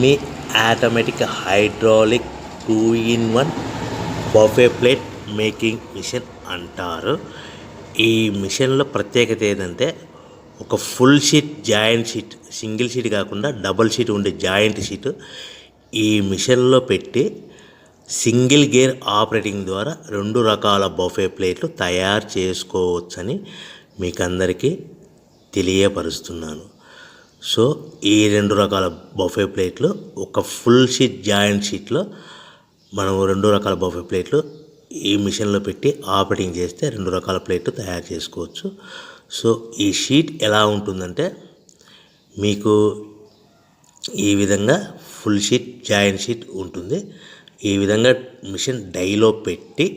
మీ automatic hydraulic 2-in-1 buffet plate making machine అంటారు. ఈ మిషన్లో ప్రత్యేకత ఏంటంటే ఒక full sheet joint sheet, single sheet కాకుండా డబుల్ షీట్ ఉండే జాయింట్ షీట్ ఈ మిషన్లో పెట్టి సింగిల్ గేర్ ఆపరేటింగ్ ద్వారా 2 రకాల బఫే ప్లేట్లు తయారు చేసుకోవచ్చని మీకు అందరికీ తెలియపరుస్తున్నాను. సో ఈ 2 రకాల బఫే ప్లేట్లు ఒక ఫుల్ షీట్ జాయింట్ షీట్లో మనం 2 రకాల బఫే ప్లేట్లు ఈ మిషన్లో పెట్టి ఆపరేటింగ్ చేస్తే 2 రకాల ప్లేట్లు తయారు చేసుకోవచ్చు. సో ఈ షీట్ ఎలా ఉంటుందంటే మీకు ఈ విధంగా ఫుల్ షీట్ జాయింట్ షీట్ ఉంటుంది. ఈ విధంగా మిషన్ డైలో పెట్టి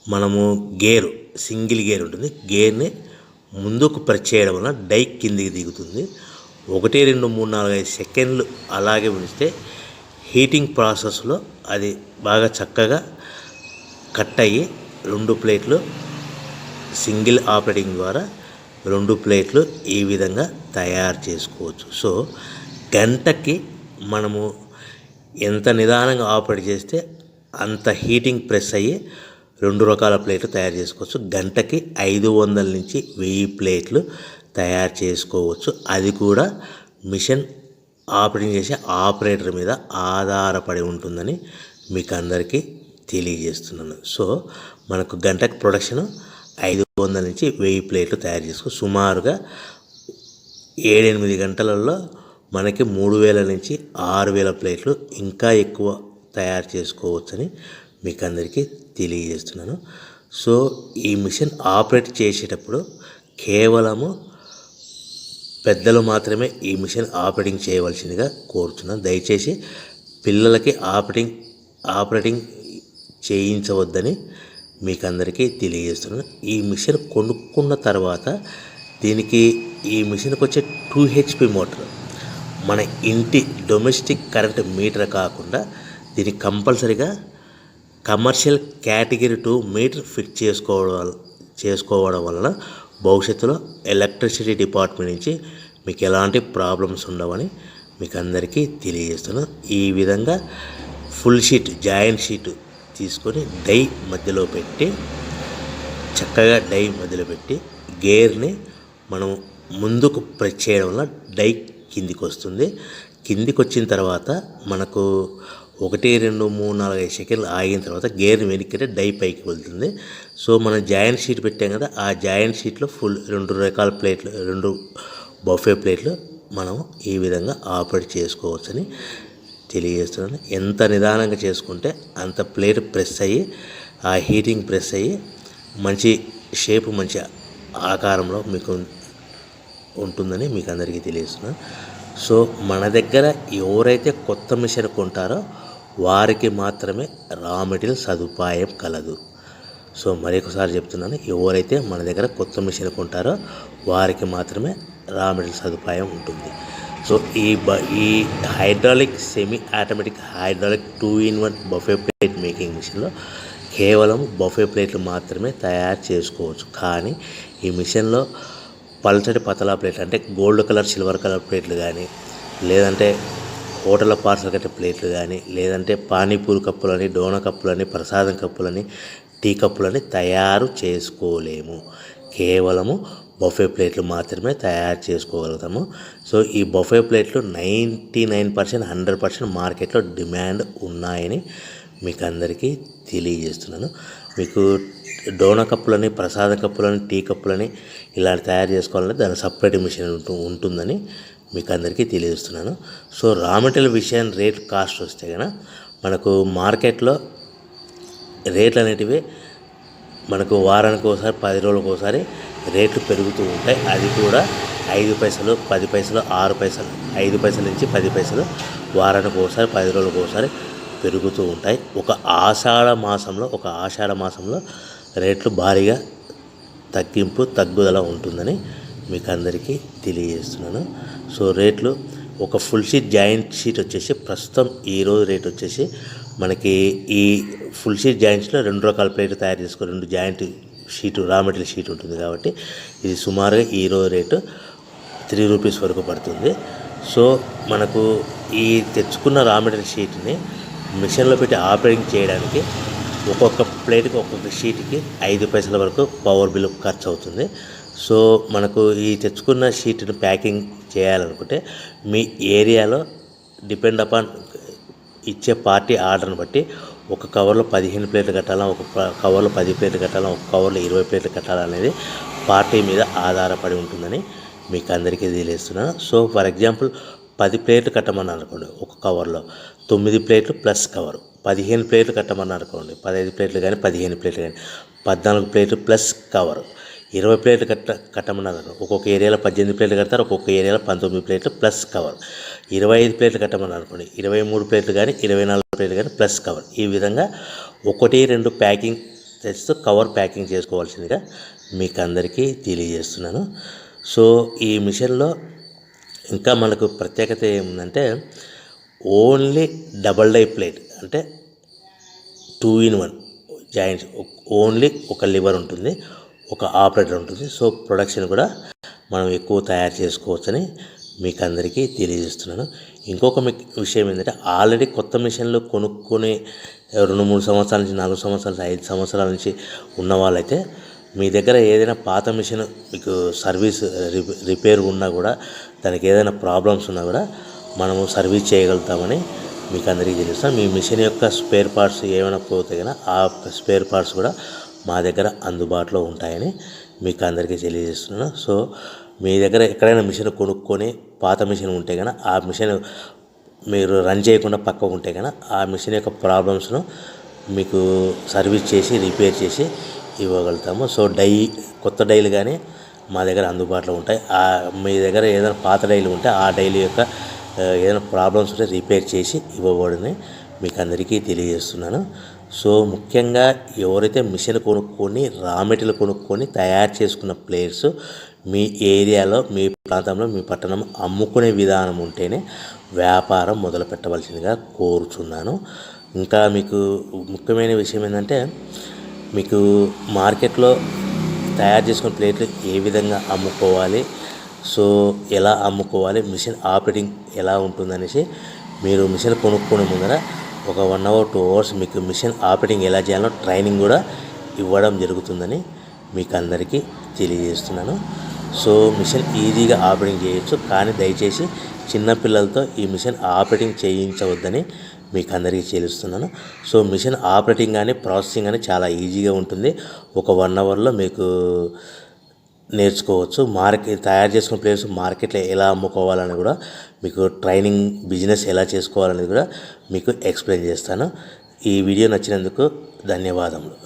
మనము సింగిల్ గేర్ ఉంటుంది, గేర్ని ముందుకు ప్రెస్ చేయడం వల్ల డై కిందికి దిగుతుంది. 1, 2, 3, 4, 5 సెకండ్లు అలాగే ఉంచితే హీటింగ్ ప్రాసెస్లో అది బాగా చక్కగా కట్ అయ్యి 2 ప్లేట్లు సింగిల్ ఆపరేటింగ్ ద్వారా 2 ప్లేట్లు ఈ విధంగా తయారు చేసుకోవచ్చు. సో గంటకి మనము ఎంత నిదానంగా ఆపరేట్ చేస్తే అంత హీటింగ్ ప్రెస్ అయ్యి 2 రకాల ప్లేట్లు తయారు చేసుకోవచ్చు. గంటకి 500 నుంచి 1000 ప్లేట్లు తయారు చేసుకోవచ్చు. అది కూడా మిషన్ ఆపరేటింగ్ చేసే ఆపరేటర్ మీద ఆధారపడి ఉంటుందని మీకు అందరికీ తెలియజేస్తున్నాను. సో మనకు గంటకి ప్రొడక్షన్ 500 నుంచి 1000 ప్లేట్లు తయారు చేసుకో సుమారుగా 7-8 గంటలలో మనకి 3000 నుంచి 6000 ప్లేట్లు ఇంకా ఎక్కువ తయారు చేసుకోవచ్చని మీకు అందరికీ తెలియజేస్తున్నాను. సో ఈ మిషన్ ఆపరేట్ చేసేటప్పుడు కేవలము పెద్దలు మాత్రమే ఈ మిషన్ ఆపరేటింగ్ చేయవలసిందిగా కోరుతున్నాను. దయచేసి పిల్లలకి ఆపరేటింగ్ చేయించవద్దని మీకు అందరికీ తెలియజేస్తున్నాను. ఈ మిషన్ కొనుక్కున్న తర్వాత ఈ మిషన్కి వచ్చే 2 HP మోటార్ మన ఇంటి డొమెస్టిక్ కరెంట్ మీటర్ కాకుండా దీనికి కంపల్సరీగా కమర్షియల్ కేటగిరీ 2 మీటర్ ఫిట్ చేసుకోవడం వలన భవిష్యత్తులో ఎలక్ట్రిసిటీ డిపార్ట్మెంట్ నుంచి మీకు ఎలాంటి ప్రాబ్లమ్స్ ఉండవని మీకు అందరికీ తెలియజేస్తున్నాను. ఈ విధంగా ఫుల్ షీట్ జాయింట్ షీట్ తీసుకొని చక్కగా డై మధ్యలో పెట్టి గేర్ని మనం ముందుకు ప్రెస్ చేయడం వల్ల డై కిందికి వస్తుంది. కిందికి వచ్చిన తర్వాత మనకు 1, 2, 3, 4, 5 సెకండ్లు ఆగిన తర్వాత గేర్ని వెనక్కి డై పైకి వెళ్తుంది. సో మనం జాయింట్ షీట్ పెట్టాం కదా, ఆ జాయింట్ షీట్లో 2 రకాల ప్లేట్లు 2 బఫే ప్లేట్లు మనం ఈ విధంగా ఆపరేట్ చేసుకోవచ్చని తెలియజేస్తున్నాను. ఎంత నిదానంగా చేసుకుంటే అంత ప్లేట్ ప్రెస్ అయ్యి ఆ హీటింగ్ ప్రెస్ అయ్యి మంచి షేపు మంచి ఆకారంలో మీకు ఉంటుందని మీకు అందరికీ తెలియజేస్తున్నాను. సో మన దగ్గర ఎవరైతే కొత్త మిషన్ కొంటారో వారికి మాత్రమే రా మెటీరియల్ సదుపాయం కలదు. సో మరొకసారి చెప్తున్నాను, ఎవరైతే మన దగ్గర కొత్త మిషన్ కొంటారో వారికి మాత్రమే రా మెటీరియల్ సదుపాయం ఉంటుంది. సో ఈ hydraulic semi automatic hydraulic 2-in-1 buffet plate making మిషన్లో కేవలం బఫే ప్లేట్లు మాత్రమే తయారు చేసుకోవచ్చు. కానీ ఈ మిషన్లో పల్చటి పతలా ప్లేట్లు అంటే గోల్డ్ కలర్ సిల్వర్ కలర్ ప్లేట్లు కానీ, లేదంటే హోటల్ పార్సల్ కట్టే ప్లేట్లు కానీ, లేదంటే పానీపూరి కప్పులని, డోనా కప్పులని, ప్రసాదం కప్పులని, టీ కప్పులని తయారు చేసుకోలేము. కేవలము బఫే ప్లేట్లు మాత్రమే తయారు చేసుకోగలుగుతాము. సో ఈ బఫే ప్లేట్లు 99% 100% మార్కెట్లో డిమాండ్ ఉన్నాయని మీకు అందరికీ తెలియజేస్తున్నాను. మీకు డోనా కప్పులని, ప్రసాద కప్పులని, టీ కప్పులని ఇలాంటి తయారు చేసుకోవాలంటే దాని సపరేట్ మిషన్ ఉంటుందని మీకు అందరికీ తెలియజేస్తున్నాను. సో రా మెటీరియల్ విషయం కాస్ట్ వస్తే కనుక మనకు మార్కెట్లో రేట్లు అనేటివి మనకు వారానికి ఒకసారి 10 రోజులకు ఒకసారి రేట్లు పెరుగుతూ ఉంటాయి. అది కూడా 5 పైసలు, 10 పైసలు, 6 పైసలు, 5 పైసల నుంచి 10 పైసలు వారానికి ఒకసారి 10 రోజులకు ఒకసారి పెరుగుతూ ఉంటాయి. ఒక ఆషాఢ మాసంలో రేట్లు భారీగా తగ్గుదల ఉంటుందని మీకు అందరికీ తెలియజేస్తున్నాను. సో రేట్లు ఒక ఫుల్ షీట్ జాయింట్ షీట్ వచ్చేసి ప్రస్తుతం ఈరోజు రేట్ వచ్చేసి మనకి ఈ ఫుల్ షీట్ జాయింట్స్లో 2 రకాల ప్లేట్లు తయారు చేసుకో 2 joint sheet raw material sheet ఉంటుంది కాబట్టి ఇది సుమారుగా ఈరోజు రేటు 3 రూపీస్ వరకు పడుతుంది. సో మనకు ఈ తెచ్చుకున్న రా మెటీరియల్ షీట్ని మిషన్లో పెట్టి ఆపరేటింగ్ చేయడానికి ఒక్కొక్క ప్లేట్కి ఒక్కొక్క షీట్కి 5 పైసల వరకు పవర్ బిల్ ఖర్చు అవుతుంది. సో మనకు ఈ తెచ్చుకున్న షీట్ని ప్యాకింగ్ చేయాలనుకుంటే మీ ఏరియాలో డిపెండ్ అపాన్ ఇచ్చే పార్టీ ఆర్డర్ని బట్టి ఒక కవర్లో 15 ప్లేట్లు కట్టాలా, ఒక కవర్లో 10 ప్లేట్లు కట్టాలా, ఒక కవర్లో 20 ప్లేట్లు కట్టాలనేది పార్టీ మీద ఆధారపడి ఉంటుందని మీకు అందరికీ తెలియజేస్తున్నాను. సో ఫర్ ఎగ్జాంపుల్ 10 ప్లేట్లు కట్టమని అనుకోండి, ఒక కవర్లో 9 ప్లేట్లు ప్లస్ కవరు. 15 ప్లేట్లు కట్టమని అనుకోండి, 15 ప్లేట్లు కానీ 15 ప్లేట్లు కానీ 14 ప్లేట్లు ప్లస్ కవరు. 20 ప్లేట్లు కట్టమన్నారు, ఒక్కొక్క ఏరియాలో 18 ప్లేట్లు కడతారు, ఒక్కొక్క ఏరియాలో 19 ప్లేట్లు ప్లస్ కవర్. 25 ప్లేట్లు కట్టమని అనుకోండి, 23 ప్లేట్లు కానీ 24 ప్లేట్లు కానీ ప్లస్ కవర్. ఈ విధంగా 1-2 ప్యాకింగ్ తెస్తూ కవర్ ప్యాకింగ్ చేసుకోవాల్సిందిగా మీకు అందరికీ తెలియజేస్తున్నాను. సో ఈ మిషన్లో ఇంకా మనకు ప్రత్యేకత ఏముందంటే ఓన్లీ డబల్ డై ప్లేట్, అంటే 2-in-1 జాయింట్స్, ఓన్లీ ఒక లివర్ ఉంటుంది, ఒక ఆపరేటర్ ఉంటుంది. సో ప్రొడక్షన్ కూడా మనం ఎక్కువ తయారు చేసుకోవచ్చని మీకు అందరికీ తెలియజేస్తున్నాను. ఇంకొక విషయం ఏంటంటే ఆల్రెడీ కొత్త మిషన్లు కొనుక్కొని 2-3 సంవత్సరాల నుంచి 4 సంవత్సరాల నుంచి 5 సంవత్సరాల నుంచి ఉన్న వాళ్ళైతే మీ దగ్గర ఏదైనా పాత మిషన్ మీకు సర్వీస్ రిపేర్ ఉన్నా కూడా, దానికి ఏదైనా ప్రాబ్లమ్స్ ఉన్నా కూడా మనము సర్వీస్ చేయగలుగుతామని మీకు అందరికీ తెలుస్తాం. మీ మిషన్ యొక్క స్పేర్ పార్ట్స్ ఏమైనా పోతే కనుక ఆ స్పేర్ పార్ట్స్ కూడా మా దగ్గర అందుబాటులో ఉంటాయని మీకు అందరికీ తెలియజేస్తున్నాను. సో మీ దగ్గర ఎక్కడైనా మిషన్ కొనుక్కొని పాత మిషన్ ఉంటే కనుక ఆ మిషన్ మీరు రన్ చేయకుండా పక్కకు ఉంటే కనుక ఆ మిషన్ యొక్క ప్రాబ్లమ్స్ను మీకు సర్వీస్ చేసి రిపేర్ చేసి ఇవ్వగలుగుతాము. సో కొత్త డైలు కానీ మా దగ్గర అందుబాటులో ఉంటాయి. మీ దగ్గర ఏదైనా పాత డైలు ఉంటే ఆ డైలు యొక్క ఏదైనా ప్రాబ్లమ్స్ ఉంటే రిపేర్ చేసి ఇవ్వబడని మీకు అందరికీ తెలియజేస్తున్నాను. సో ముఖ్యంగా ఎవరైతే మిషన్ కొనుక్కొని రా మెటీరియల్ కొనుక్కొని తయారు చేసుకున్న ప్లేయర్స్ మీ ఏరియాలో, మీ ప్రాంతంలో, మీ పట్టణం అమ్ముకునే విధానం ఉంటేనే వ్యాపారం మొదలు పెట్టవలసిందిగా కోరుచున్నాను. ఇంకా మీకు ముఖ్యమైన విషయం ఏంటంటే మీకు మార్కెట్లో తయారు చేసుకున్న ప్లేట్లు ఏ విధంగా అమ్ముకోవాలి, సో ఎలా అమ్ముకోవాలి, మిషన్ ఆపరేటింగ్ ఎలా ఉంటుందనేసి మీరు మిషన్ కొనుక్కునే ముందర ఒక 1 hour 2 hours మీకు మిషన్ ఆపరేటింగ్ ఎలా చేయాలో ట్రైనింగ్ కూడా ఇవ్వడం జరుగుతుందని మీకు అందరికీ తెలియజేస్తున్నాను. సో మిషన్ ఈజీగా ఆపరేటింగ్ చేయొచ్చు, కానీ దయచేసి చిన్నపిల్లలతో ఈ మిషన్ ఆపరేటింగ్ చేయించవద్దని మీకు అందరికీ తెలుస్తున్నాను. సో మిషన్ ఆపరేటింగ్ కానీ ప్రాసెసింగ్ కానీ చాలా ఈజీగా ఉంటుంది. ఒక 1 hourలో మీకు నేర్చుకోవచ్చు. తయారు చేసుకున్న ప్లేయర్స్ మార్కెట్లో ఎలా అమ్ముకోవాలని కూడా మీకు ట్రైనింగ్, బిజినెస్ ఎలా చేసుకోవాలనేది కూడా మీకు ఎక్స్ప్లెయిన్ చేస్తాను. ఈ వీడియో నచ్చినందుకు ధన్యవాదములు.